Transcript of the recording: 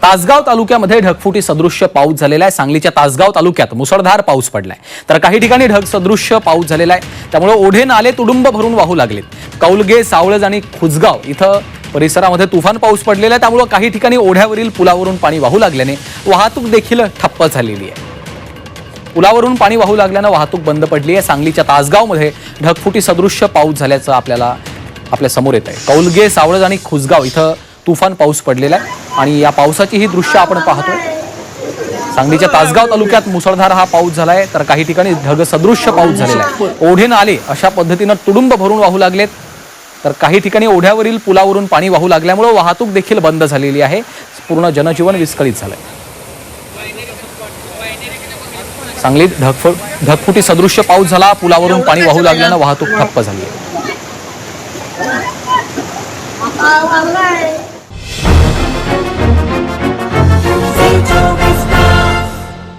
तासगाव तालुक्यामध्ये ढगफुटी सदृश्य पाऊस झालेला आहे। सांगलीच्या तासगाव तालुक्यात मुसळधार पाऊस पडलाय, तर काही ठिकाणी ढग सदृश्य पाऊस झालेला आहे। त्यामुळे ओढे नाले तुडुंब भरून वाहू लागलेत। कौलगे, सावळज आणि खुजगाव इथं परिसरामध्ये तुफान पाऊस पडलेला आहे। त्यामुळे काही ठिकाणी ओढ्यावरील पुलावरून पाणी वाहू लागल्याने वाहतूक देखील ठप्प झालेली आहे। पुलावरून पाणी वाहू लागल्याने वाहतूक बंद पडली आहे। सांगलीच्या तासगावमध्ये ढगफुटी सदृश्य पाऊस झाल्याचं आपल्या समोर येत आहे। कौलगे, सावळज आणि खुजगाव इथं तुफान पाऊस पडलेला आहे आणि या पावसाची ही दृश्य आपण पाहतोय। सांगलीच्या तासगाव तालुक्यात मुसळधार हा पाऊस झालाय, तर काही ठिकाणी ढग सदृश्य पाऊस झालेला आहे। ओढे नाले अशा पद्धतीनं तुडुंब भरून वाहू लागलेत, तर काही ठिकाणी ओढ्यावरील पुलावरून पाणी वाहू लागल्यामुळे वाहतूक देखील बंद झालेली आहे। पूर्ण जनजीवन विस्कळीत झालंय। सांगलीत ढगफुटी सदृश्य पाऊस झाला, पुलावरून पाणी वाहू लागल्यानं वाहतूक ठप्प झाली आहे।